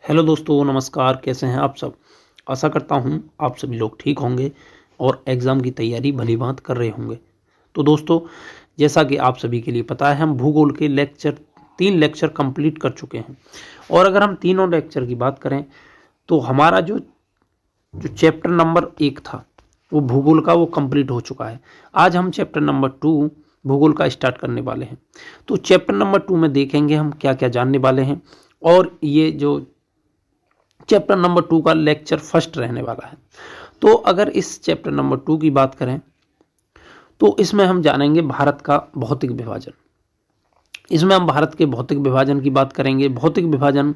Hello दोस्तों, नमस्कार। कैसे हैं आप सब? आशा करता हूं आप सभी लोग ठीक होंगे और एग्ज़ाम की तैयारी भली-भाँति कर रहे होंगे। तो दोस्तों, जैसा कि आप सभी के लिए पता है, हम भूगोल के 3 लेक्चर कंप्लीट कर चुके हैं। और अगर हम तीनों लेक्चर की बात करें तो हमारा जो जो चैप्टर नंबर 1 था वो भूगोल का, वो कंप्लीट हो चुका है। आज हम चैप्टर नंबर 2 भूगोल का स्टार्ट करने वाले हैं। तो चैप्टर नंबर 2 में देखेंगे हम क्या-क्या जानने वाले हैं, और ये जो चैप्टर नंबर 2 का लेक्चर फर्स्ट रहने वाला है। तो अगर इस चैप्टर नंबर 2 की बात करें तो इसमें हम जानेंगे भारत का भौतिक विभाजन। इसमें हम भारत के भौतिक विभाजन की बात करेंगे। भौतिक विभाजन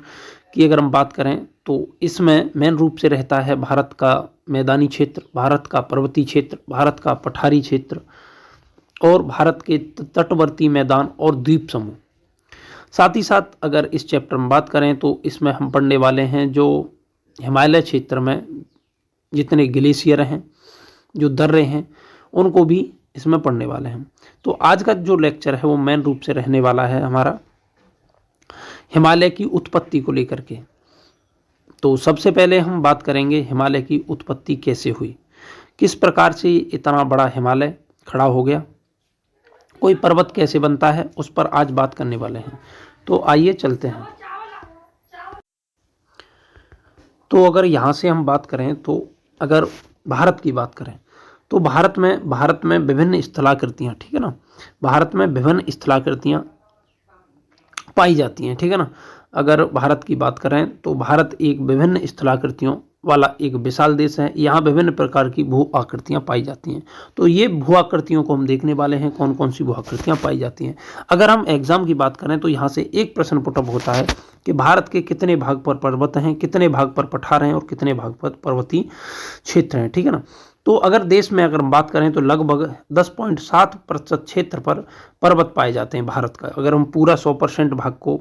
की अगर हम बात करें तो इसमें मेन रूप से रहता है भारत का मैदानी क्षेत्र, भारत का पर्वतीय क्षेत्र, भारत का पठारी क्षेत्र और भारत के तटवर्ती मैदान और द्वीप समूह। साथ ही साथ अगर इस चैप्टर में बात करें तो इसमें हम पढ़ने वाले हैं जो हिमालय क्षेत्र में जितने ग्लेशियर हैं, जो दर्रे हैं, उनको भी इसमें पढ़ने वाले हैं। तो आज का जो लेक्चर है वो मेन रूप से रहने वाला है हमारा हिमालय की उत्पत्ति को लेकर के। तो सबसे पहले हम बात करेंगे हिमालय की उत्पत्ति कैसे हुई, किस प्रकार से इतना बड़ा हिमालय खड़ा हो गया, कोई पर्वत कैसे बनता है, उस पर आज बात करने वाले हैं। तो आइए चलते हैं। तो अगर यहाँ से हम बात करें तो अगर भारत की बात करें तो भारत में विभिन्न स्थलाकृतियाँ, ठीक है ना, भारत में विभिन्न स्थलाकृतियाँ पाई जाती हैं, ठीक है ना। अगर भारत की बात करें तो भारत एक विभिन्न स्थलाकृतियों वाला एक विशाल देश है। यहाँ विभिन्न प्रकार की भू आकृतियाँ पाई जाती हैं। तो ये भू आकृतियों को हम देखने वाले हैं, कौन कौन सी भू आकृतियाँ पाई जाती हैं। अगर हम एग्जाम की बात करें तो यहाँ से एक प्रश्न पुटअप होता है कि भारत के कितने भाग पर पर्वत हैं, कितने भाग पर पठार हैं और कितने भाग पर पर्वतीय क्षेत्र हैं, ठीक है ना। तो अगर देश में अगर हम बात करें तो लगभग 10.7% क्षेत्र पर पर्वत पाए जाते हैं भारत का। अगर हम पूरा 100% भाग को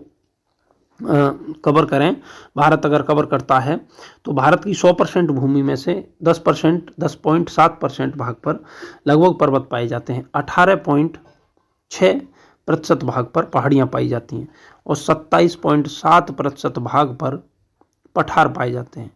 कवर करें, भारत अगर कवर करता है तो भारत की 100% भूमि में से 10.7% भाग पर लगभग पर्वत पाए जाते हैं। 18.6% भाग पर पहाड़ियाँ पाई जाती हैं और 27.7% भाग पर पठार पाए जाते हैं।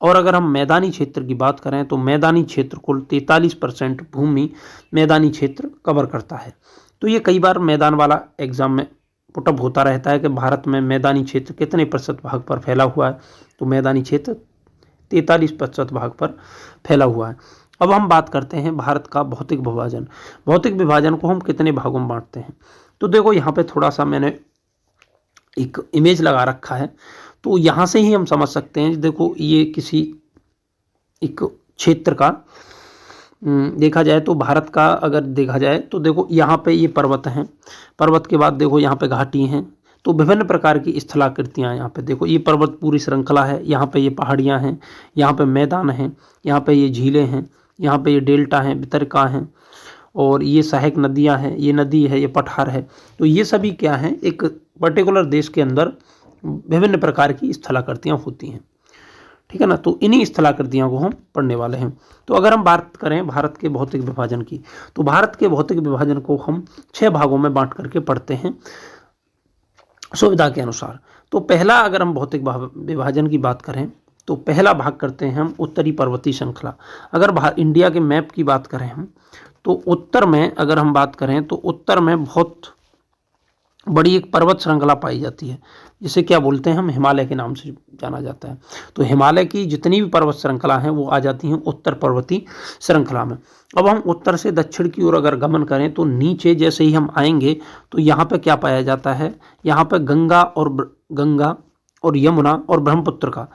और अगर हम मैदानी क्षेत्र की बात करें तो मैदानी क्षेत्र कुल 43% भूमि मैदानी क्षेत्र कवर करता है। तो ये कई बार मैदान वाला एग्जाम में पुटअप होता रहता है कि भारत में मैदानी क्षेत्र कितने प्रतिशत भाग पर फैला हुआ है। तो मैदानी क्षेत्र 43% भाग पर फैला हुआ है। अब हम बात करते हैं भारत का भौतिक विभाजन। भौतिक विभाजन को हम कितने भागों में बांटते हैं। तो देखो यहाँ पे थोड़ा सा मैंने एक इमेज लगा रखा है, तो यहाँ से ही हम समझ सकते हैं। देखो ये किसी एक क्षेत्र का देखा जाए तो भारत का अगर देखा जाए तो देखो यहाँ पे ये पर्वत हैं, पर्वत के बाद देखो यहाँ पे घाटी हैं। तो विभिन्न प्रकार की स्थलाकृतियाँ यहाँ पे देखो, ये पर्वत पूरी श्रृंखला है, यहाँ पे ये पहाड़ियाँ हैं, यहाँ पे मैदान हैं, यहाँ पे ये झीलें हैं, यहाँ पे ये डेल्टा हैं, वितरका हैं और ये सहायक नदियाँ हैं, ये नदी है, ये पठार है। तो ये सभी क्या हैं, एक पर्टिकुलर देश के अंदर विभिन्न प्रकार की स्थलाकृतियाँ होती हैं, ठीक है ना। तो इन्हीं स्थलाकृतियों को हम पढ़ने वाले हैं। तो अगर हम बात करें भारत के भौतिक विभाजन की, तो भारत के भौतिक विभाजन को हम 6 भागों में बांट करके पढ़ते हैं सुविधा के अनुसार। तो पहला, अगर हम भौतिक विभाजन की बात करें तो पहला भाग करते हैं हम उत्तरी पर्वतीय श्रृंखला। अगर इंडिया के मैप की बात करें हम तो उत्तर में अगर हम बात करें तो उत्तर में बहुत बड़ी एक पर्वत श्रृंखला पाई जाती है, जिसे क्या बोलते हैं हम, हिमालय के नाम से जाना जाता है। तो हिमालय की जितनी भी पर्वत श्रृंखला हैं वो आ जाती हैं उत्तर पर्वतीय श्रृंखला में। अब हम उत्तर से दक्षिण की ओर अगर गमन करें तो नीचे जैसे ही हम आएंगे तो यहाँ पे क्या पाया जाता है, यहाँ पे गंगा और यमुना और ब्रह्मपुत्र का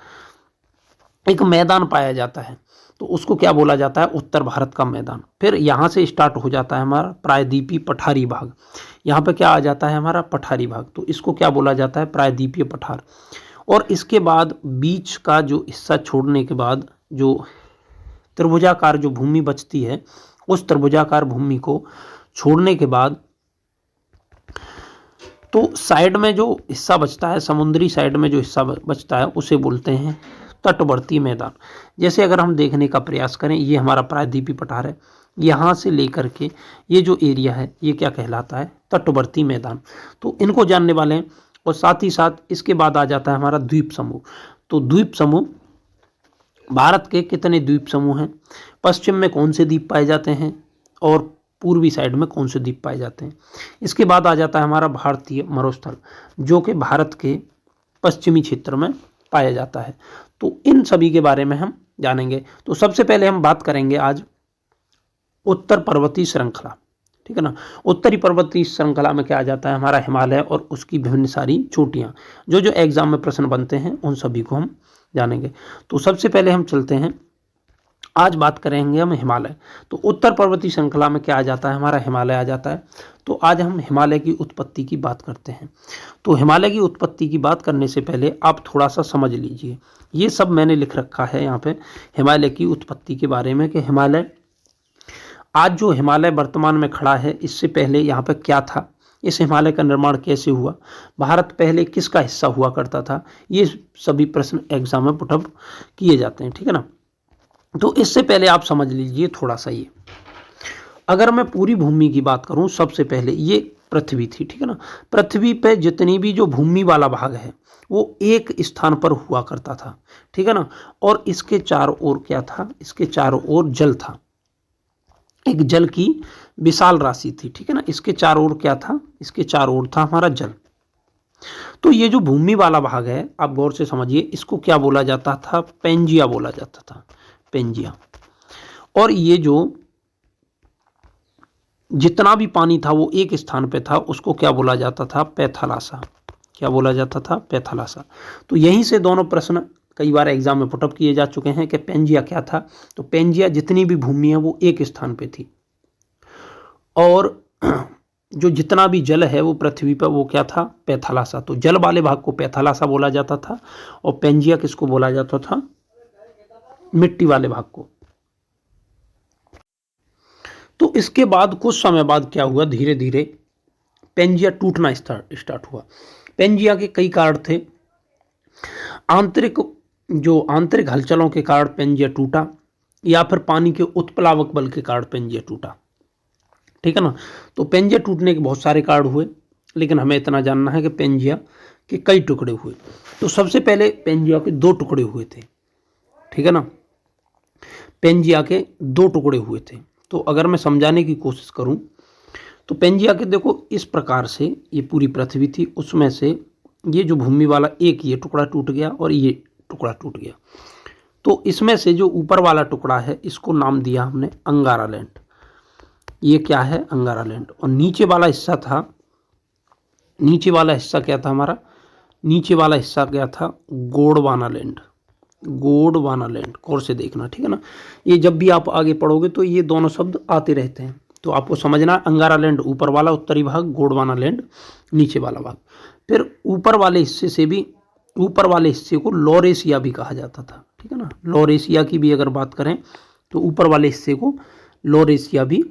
एक मैदान पाया जाता है। तो उसको क्या बोला जाता है, उत्तर भारत का मैदान। फिर यहाँ से स्टार्ट हो जाता है हमारा प्रायद्वीपीय पठारी भाग। यहाँ पे क्या आ जाता है हमारा पठारी भाग, तो इसको क्या बोला जाता है, प्रायद्वीपीय पठार। और इसके बाद बीच का जो हिस्सा छोड़ने के बाद जो त्रिभुजाकार जो भूमि बचती है, उस त्रिभुजाकार भूमि को छोड़ने के बाद तो साइड में जो हिस्सा बचता है, समुद्री साइड में जो हिस्सा बचता है उसे बोलते हैं तटवर्ती मैदान। जैसे अगर हम देखने का प्रयास करें, ये हमारा प्रायद्वीपीय पठार है, यहाँ से लेकर के ये जो एरिया है ये क्या कहलाता है, तटवर्ती मैदान। तो इनको जानने वाले हैं। और साथ ही साथ इसके बाद आ जाता है हमारा द्वीप समूह। तो द्वीप समूह, भारत के कितने द्वीप समूह हैं, पश्चिम में कौन से द्वीप पाए जाते हैं और पूर्वी साइड में कौन से द्वीप पाए जाते हैं। इसके बाद आ जाता है हमारा भारतीय मरुस्थल, जो कि भारत के पश्चिमी क्षेत्र में पाया जाता है। तो इन सभी के बारे में हम जानेंगे। तो सबसे पहले हम बात करेंगे आज उत्तर पर्वतीय श्रृंखला, ठीक है ना। उत्तरी पर्वतीय श्रृंखला में क्या आ जाता है, हमारा हिमालय और उसकी विभिन्न सारी चोटियां, जो एग्जाम में प्रश्न बनते हैं उन सभी को हम जानेंगे। तो सबसे पहले हम चलते हैं, आज बात करेंगे हम हिमालय। तो उत्तर पर्वतीय श्रृंखला में क्या आ जाता है, हमारा हिमालय आ जाता है। तो आज हम हिमालय की उत्पत्ति की बात करते हैं। तो हिमालय की उत्पत्ति की बात करने से पहले आप थोड़ा सा समझ लीजिए, ये सब मैंने लिख रखा है यहाँ पे हिमालय की उत्पत्ति के बारे में, कि हिमालय, आज जो हिमालय वर्तमान में खड़ा है, इससे पहले यहाँ पे क्या था, इस हिमालय का निर्माण कैसे हुआ, भारत पहले किसका हिस्सा हुआ करता था, ये सभी प्रश्न एग्जाम में पुटअप किए जाते हैं, ठीक है ना। तो इससे पहले आप समझ लीजिए थोड़ा सा, ये अगर मैं पूरी भूमि की बात करूं, सबसे पहले ये पृथ्वी थी, ठीक है ना। पृथ्वी पे जितनी भी जो भूमि वाला भाग है वो एक स्थान पर हुआ करता था, ठीक है ना। और इसके चारों ओर क्या था, इसके चारों ओर जल था, एक जल की विशाल राशि थी, ठीक है ना। इसके चारों ओर क्या था, इसके चारों ओर था हमारा जल। तो ये जो भूमि वाला भाग है, आप गौर से समझिए, इसको क्या बोला जाता था, पेंजिया बोला जाता था, पेंजिया। और ये जो जितना भी पानी था वो एक स्थान पे था, उसको क्या बोला जाता था, पैथालासा। क्या बोला जाता था, पैथालासा। तो यहीं से दोनों प्रश्न कई बार एग्जाम में पुटअप किए जा चुके हैं कि पेंजिया क्या था। तो पेंजिया जितनी भी भूमि है वो एक स्थान पे थी, और जो जितना भी जल है वो पृथ्वी पर, वो क्या था, पैथालासा। तो जल वाले भाग को पैथालासा बोला जाता था, और पेंजिया किसको बोला जाता था, मिट्टी वाले भाग को। तो इसके बाद कुछ समय बाद क्या हुआ, धीरे धीरे पेंजिया टूटना स्टार्ट हुआ। पेंजिया के कई कारण थे, आंतरिक हलचलों के कारण पेंजिया टूटा, या फिर पानी के उत्प्लावक बल के कारण पेंजिया टूटा, ठीक है ना। तो पेंजिया टूटने के बहुत सारे कारण हुए, लेकिन हमें इतना जानना है कि पेंजिया के कई टुकड़े हुए। तो सबसे पहले पेंजिया के 2 टुकड़े हुए थे, ठीक है ना। पेंजिया के 2 टुकड़े हुए थे। तो अगर मैं समझाने की कोशिश करूं, तो पेंजिया के देखो इस प्रकार से, ये पूरी पृथ्वी थी, उसमें से ये जो भूमि वाला एक ये टुकड़ा टूट गया और ये टुकड़ा टूट गया। तो इसमें से जो ऊपर वाला टुकड़ा है, इसको नाम दिया हमने अंगारा लैंड। ये क्या है, अंगारा लैंड। और नीचे वाला हिस्सा था, नीचे वाला हिस्सा क्या था हमारा, नीचे वाला हिस्सा क्या था, गोंडवाना लैंड। गोंडवाना लैंड, गौर से देखना, ठीक है ना। ये जब भी आप आगे पढ़ोगे तो ये दोनों शब्द आते रहते हैं, तो आपको समझना, अंगारा लैंड ऊपर वाला उत्तरी भाग, गोंडवाना लैंड नीचे वाला भाग। फिर ऊपर वाले हिस्से से भी, ऊपर वाले हिस्से को लॉरेशिया भी कहा जाता था, ठीक है ना। लॉरेशिया की भी अगर बात करें तो ऊपर वाले हिस्से को लॉरेशिया भी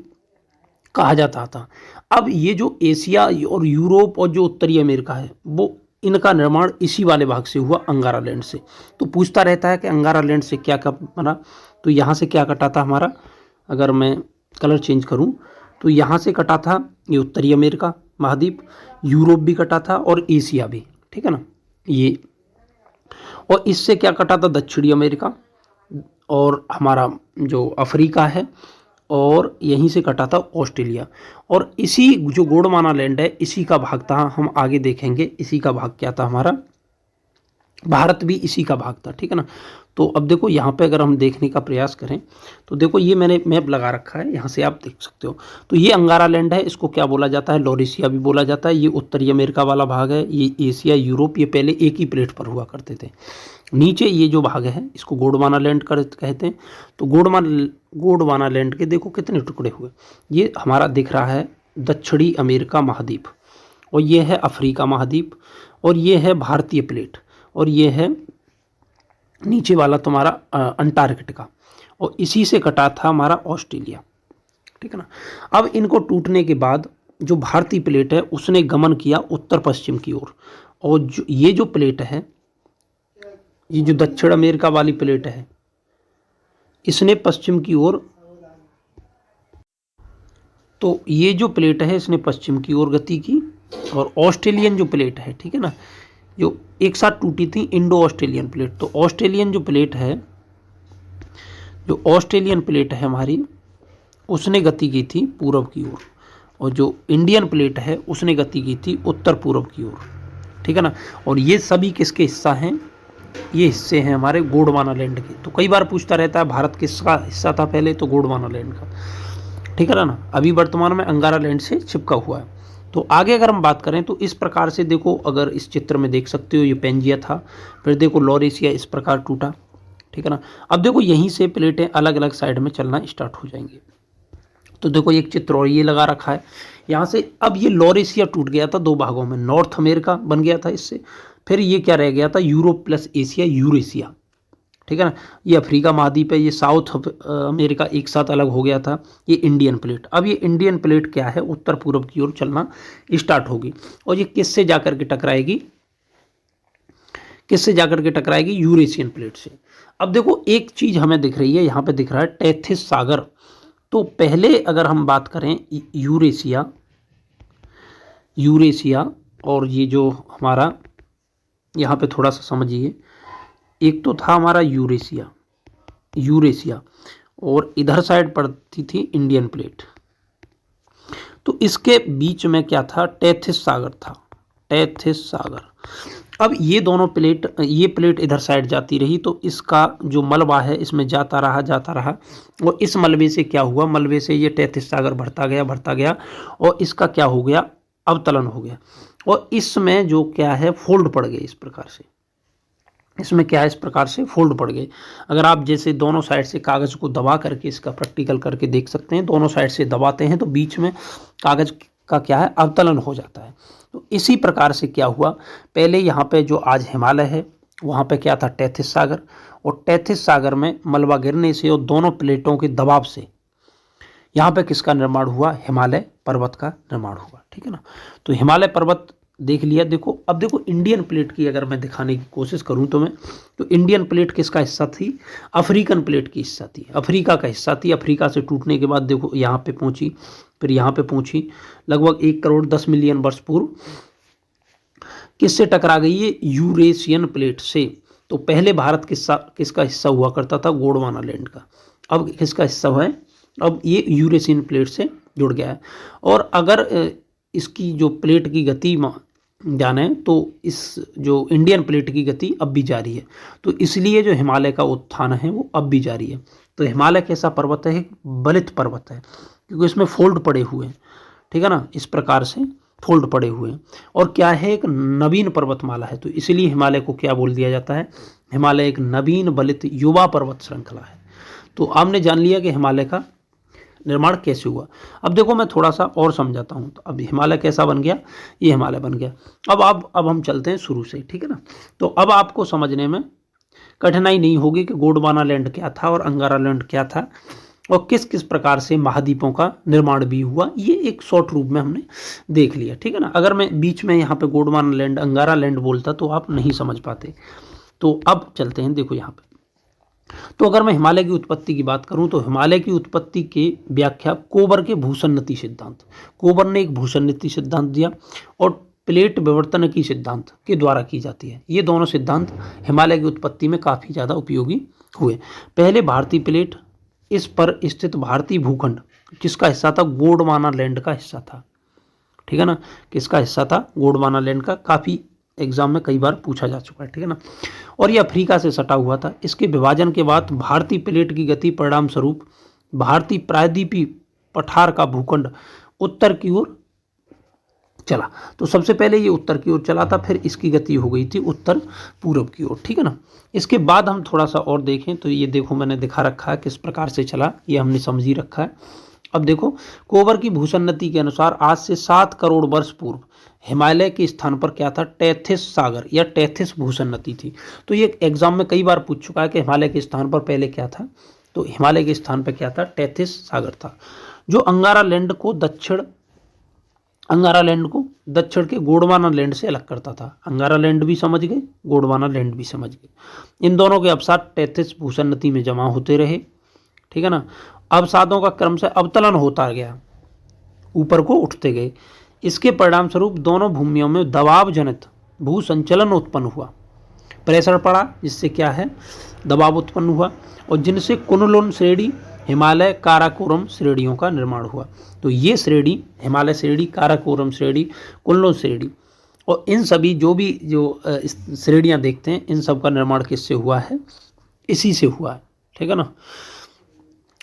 कहा जाता था। अब ये जो एशिया और यूरोप और जो उत्तरी अमेरिका है, वो इनका निर्माण इसी वाले भाग से हुआ, अंगारा लैंड से। तो पूछता रहता है कि अंगारा लैंड से क्या क्या बना। तो यहाँ से क्या कटा था हमारा, अगर मैं कलर चेंज करूँ तो यहाँ से कटा था ये उत्तरी अमेरिका महाद्वीप, यूरोप भी कटा था और एशिया भी, ठीक है ना ये। और इससे क्या कटा था, दक्षिणी अमेरिका और हमारा जो अफ्रीका है, और यहीं से कटा था ऑस्ट्रेलिया। और इसी जो गोंडवाना लैंड है, इसी का भाग था, हम आगे देखेंगे इसी का भाग क्या था हमारा, भारत भी इसी का भाग था, ठीक है ना। तो अब देखो यहाँ पे अगर हम देखने का प्रयास करें तो देखो ये मैंने मैप लगा रखा है, यहाँ से आप देख सकते हो। तो ये अंगारा लैंड है, इसको क्या बोला जाता है, लॉरेशिया भी बोला जाता है। ये उत्तरी अमेरिका वाला भाग है, ये एशिया यूरोप, ये पहले एक ही प्लेट पर हुआ करते थे। नीचे ये जो भाग है इसको गोंडवाना लैंड कहते हैं। तो गोंडवाना लैंड के देखो कितने टुकड़े हुए, ये हमारा दिख रहा है दक्षिणी अमेरिका महाद्वीप, और ये है अफ्रीका महाद्वीप, और ये है भारतीय प्लेट, और ये है नीचे वाला तुम्हारा अंटार्कटिका, और इसी से कटा था हमारा ऑस्ट्रेलिया, ठीक है ना। अब इनको टूटने के बाद जो भारतीय प्लेट है उसने गमन किया उत्तर पश्चिम की ओर, और ये जो प्लेट है, ये जो दक्षिण अमेरिका वाली प्लेट है, इसने पश्चिम की ओर, तो ये जो प्लेट है इसने पश्चिम की ओर गति की, और ऑस्ट्रेलियन जो प्लेट है, ठीक है ना, जो एक साथ टूटी थी इंडो ऑस्ट्रेलियन प्लेट। तो ऑस्ट्रेलियन जो प्लेट है, जो ऑस्ट्रेलियन प्लेट है हमारी, उसने गति की थी पूर्व की ओर, और जो इंडियन प्लेट है उसने गति की थी उत्तर पूर्व की ओर, ठीक है ना। और ये सभी किसके हिस्सा हैं? ये हिस्से हैं हमारे गोंडवाना लैंड के। तो कई बार पूछता रहता है भारत किसका हिस्सा था पहले, तो गोंडवाना लैंड का, ठीक है ना। अभी वर्तमान में अंगारा लैंड से चिपका हुआ है। तो आगे अगर हम बात करें तो इस प्रकार से देखो, अगर इस चित्र में देख सकते हो, ये पेंजिया था, फिर देखो लॉरेशिया इस प्रकार टूटा, ठीक है ना। अब देखो यहीं से प्लेटें अलग अलग साइड में चलना स्टार्ट हो जाएंगे। तो देखो एक चित्र और ये लगा रखा है यहाँ से। अब ये लॉरेशिया टूट गया था दो भागों में, नॉर्थ अमेरिका बन गया था इससे, फिर ये क्या रह गया था, यूरोप प्लस एशिया, यूरेशिया, ठीक है ना। ये अफ्रीका महाद्वीप है, ये साउथ अमेरिका एक साथ अलग हो गया था, ये इंडियन प्लेट। अब ये इंडियन प्लेट क्या है, उत्तर पूर्व की ओर चलना स्टार्ट होगी, और ये किससे जाकर के टकराएगी, किससे जाकर के टकराएगी, यूरेशियन प्लेट से। अब देखो एक चीज हमें दिख रही है, यहाँ पे दिख रहा है टेथिस सागर। तो पहले अगर हम बात करें यूरेशिया, यूरेशिया और ये जो हमारा यहाँ पे थोड़ा सा समझिए, एक तो था हमारा यूरेशिया, यूरेशिया, और इधर साइड पड़ती थी इंडियन प्लेट। तो इसके बीच में क्या था, टेथिस सागर था, टेथिस सागर। अब ये दोनों प्लेट, ये प्लेट इधर साइड जाती रही, तो इसका जो मलबा है इसमें जाता रहा जाता रहा, और इस मलबे से क्या हुआ, मलबे से ये टेथिस सागर बढ़ता गया, और इसका क्या हो गया, अवतलन हो गया, और इसमें जो क्या है फोल्ड पड़ गए इस प्रकार से, इसमें क्या है इस प्रकार से फोल्ड पड़ गए। अगर आप जैसे दोनों साइड से कागज़ को दबा करके इसका प्रैक्टिकल करके देख सकते हैं, दोनों साइड से दबाते हैं तो बीच में कागज़ का क्या है, अवतलन हो जाता है। तो इसी प्रकार से क्या हुआ, पहले यहाँ पे जो आज हिमालय है वहाँ पे क्या था, टेथिस सागर, और टेथिस सागर में मलबा गिरने से और दोनों प्लेटों के दबाव से यहाँ पे किसका निर्माण हुआ, हिमालय पर्वत का निर्माण हुआ, ठीक है ना। तो हिमालय पर्वत देख लिया। देखो अब देखो इंडियन प्लेट की अगर मैं दिखाने की कोशिश करूं तो मैं, तो इंडियन प्लेट किसका हिस्सा थी, अफ्रीकन प्लेट की हिस्सा थी, अफ्रीका का हिस्सा थी। अफ्रीका से टूटने के बाद देखो यहाँ पे पहुंची, फिर यहाँ पे पहुंची, लगभग 1 करोड़ 10 मिलियन वर्ष पूर्व किससे टकरा गई है, यूरेशियन प्लेट से। तो पहले भारत किसका हिस्सा हुआ करता था, गोंडवाना लैंड का, अब किसका हिस्सा है, अब ये यूरेशियन प्लेट से जुड़ गया है। और अगर इसकी जो प्लेट की गति जाने तो इस जो इंडियन प्लेट की गति अब भी जारी है, तो इसलिए जो हिमालय का उत्थान है वो अब भी जारी है। तो हिमालय कैसा पर्वत है, बलित पर्वत है, क्योंकि इसमें फोल्ड पड़े हुए हैं, ठीक है ना, इस प्रकार से फोल्ड पड़े हुए हैं। और क्या है, एक नवीन पर्वतमाला है, तो इसलिए हिमालय को क्या बोल दिया जाता है, हिमालय एक नवीन बलित युवा पर्वत श्रृंखला है। तो आपने जान लिया कि हिमालय का निर्माण कैसे हुआ। अब देखो मैं थोड़ा सा और समझाता हूँ। तो अब हिमालय कैसा बन गया, ये हिमालय बन गया। अब हम चलते हैं शुरू से, ठीक है ना। तो अब आपको समझने में कठिनाई नहीं होगी कि गोंडवाना लैंड क्या था और अंगारा लैंड क्या था, और किस किस प्रकार से महाद्वीपों का निर्माण भी हुआ, ये एक शॉर्ट रूप में हमने देख लिया, ठीक है ना। अगर मैं बीच में यहाँ पे गोंडवाना लैंड, अंगारा लैंड बोलता तो आप नहीं समझ पाते। तो अब चलते हैं, देखो यहाँ पे। तो अगर मैं हिमालय की उत्पत्ति की बात करूं तो हिमालय की उत्पत्ति की व्याख्या कोबर के भूसन्नति सिद्धांत, कोबर ने एक भूसन्नति सिद्धांत दिया, और प्लेट विवर्तन की सिद्धांत के द्वारा की जाती है। ये दोनों सिद्धांत हिमालय की उत्पत्ति में काफ़ी ज़्यादा उपयोगी हुए। पहले भारतीय प्लेट, इस पर स्थित भारतीय भूखंड किसका हिस्सा था, गोंडवाना लैंड का हिस्सा था, ठीक है ना। किसका हिस्सा था, गोंडवाना लैंड का। काफ़ी एग्जाम में कई बार पूछा जा चुका है, ठीक है ना। और ये अफ्रीका से सटा हुआ था। इसके विभाजन के बाद भारतीय प्लेट की गति परिणाम स्वरूप भारतीय प्रायद्वीपीय पठार का भूखंड उत्तर की ओर चला। तो सबसे पहले ये उत्तर की ओर चला था, फिर इसकी गति हो गई थी उत्तर पूर्व की ओर, ठीक है ना। इसके बाद हम थोड़ा सा और देखें तो ये देखो मैंने दिखा रखा है किस प्रकार से चला, ये हमने समझ ही रखा है। अब देखो कोबर की भूसन्नति के अनुसार आज से 7 करोड़ वर्ष पूर्व हिमालय के स्थान पर क्या था, टेथिस सागर या टेथिस भूसन्नति थी। तो ये एग्जाम में कई बार पूछ चुका है कि हिमालय के स्थान पर पहले क्या था, तो हिमालय के स्थान पर क्या था, टेथिस सागर था, जो अंगारा लैंड को दक्षिण के गोंडवाना लैंड से अलग करता था। अंगारा लैंड भी समझ गए, गोंडवाना लैंड भी समझ गए। इन दोनों के अवसाद टेथिस भूसन्नति में जमा होते रहे, ठीक है ना। अवसादों का क्रम से अवतलन होता गया, ऊपर को उठते गए। इसके परिणाम स्वरूप दोनों भूमियों में दबाव जनित भू संचलन उत्पन्न हुआ, प्रेशर पड़ा जिससे क्या है, दबाव उत्पन्न हुआ, और जिनसे कुनलुन श्रेणी, हिमालय, काराकोरम श्रेणियों का निर्माण हुआ। तो ये श्रेणी, हिमालय श्रेणी, काराकोरम श्रेणी, कुनलुन श्रेणी, और इन सभी जो श्रेणियाँ देखते हैं, इन सब का निर्माण किससे हुआ है, इसी से हुआ है, ठीक है ना।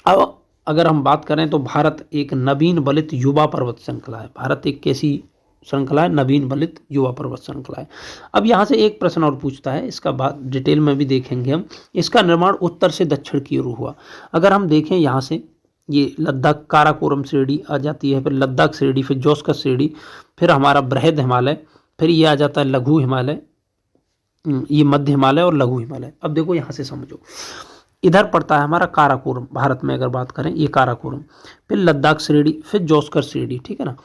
अब अगर हम बात करें तो भारत एक नवीन बलित युवा पर्वत श्रृंखला है। भारत एक कैसी श्रृंखला है, नवीन बलित युवा पर्वत श्रृंखला है। अब यहाँ से एक प्रश्न और पूछता है, इसका बात डिटेल में भी देखेंगे हम। इसका निर्माण उत्तर से दक्षिण की ओर हुआ। अगर हम देखें यहाँ से, ये लद्दाख काराकोरम श्रेणी आ जाती है, फिर लद्दाख श्रेणी, फिर जोस्कस श्रेणी, फिर हमारा बृहद हिमालय, फिर ये आ जाता है लघु हिमालय, ये मध्य हिमालय और लघु हिमालय। अब देखो यहाँ से समझो, इधर पड़ता है हमारा काराकोरम, भारत में अगर बात करें ये काराकोरम, फिर लद्दाख श्रेणी, फिर जोस्कर श्रेणी, ठीक है ना।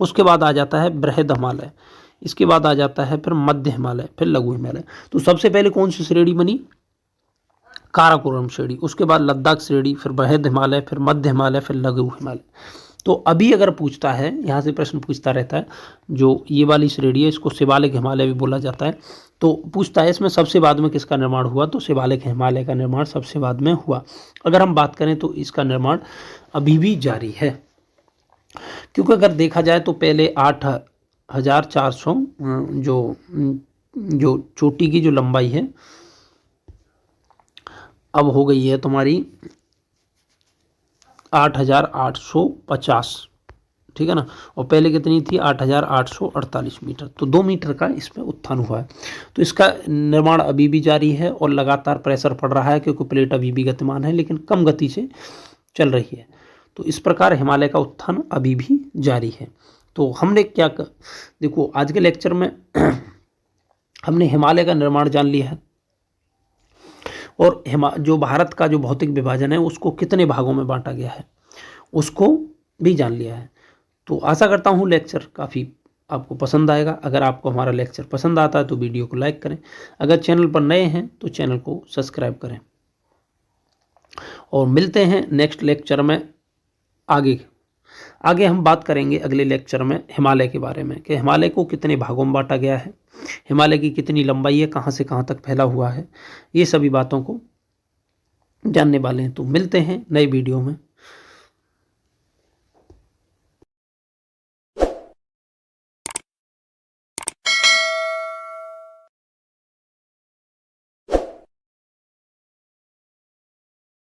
उसके बाद आ जाता है बृहद हिमालय, इसके बाद आ जाता है फिर मध्य हिमालय, फिर लघु हिमालय। तो सबसे पहले कौन सी श्रेणी बनी, काराकोरम श्रेणी, उसके बाद लद्दाख श्रेणी, फिर बृहद हिमालय, फिर मध्य हिमालय, फिर लघु हिमालय। तो अभी अगर पूछता है, यहाँ से प्रश्न पूछता रहता है, जो ये वाली श्रेणी है इसको शिवालिक हिमालय भी बोला जाता है, तो पूछता है इसमें सबसे बाद में किसका निर्माण हुआ, तो शिवालिक हिमालय का निर्माण सबसे बाद में हुआ। अगर हम बात करें तो इसका निर्माण अभी भी जारी है, क्योंकि अगर देखा जाए तो पहले 8,400 जो चोटी की जो लंबाई है अब हो गई है तुम्हारी 8,850, ठीक है ना, और पहले कितनी थी 8,848 मीटर। तो 2 मीटर का इसमें उत्थान हुआ है। तो इसका निर्माण अभी भी जारी है और लगातार प्रेशर पड़ रहा है, क्योंकि प्लेट अभी भी गतिमान है लेकिन कम गति से चल रही है। तो इस प्रकार हिमालय का उत्थान अभी भी जारी है। तो हमने क्या देखो आज के लेक्चर में हमने हिमालय का निर्माण जान लिया है, और जो भारत का जो भौतिक विभाजन है उसको कितने भागों में बांटा गया है उसको भी जान लिया है। तो आशा करता हूँ लेक्चर काफ़ी आपको पसंद आएगा। अगर आपको हमारा लेक्चर पसंद आता है तो वीडियो को लाइक करें, अगर चैनल पर नए हैं तो चैनल को सब्सक्राइब करें, और मिलते हैं नेक्स्ट लेक्चर में। आगे हम बात करेंगे अगले लेक्चर में हिमालय के बारे में, कि हिमालय को कितने भागों में बांटा गया है, हिमालय की कितनी लंबाई है, कहाँ से कहाँ तक फैला हुआ है, ये सभी बातों को जानने वाले हैं। तो मिलते हैं नए वीडियो में।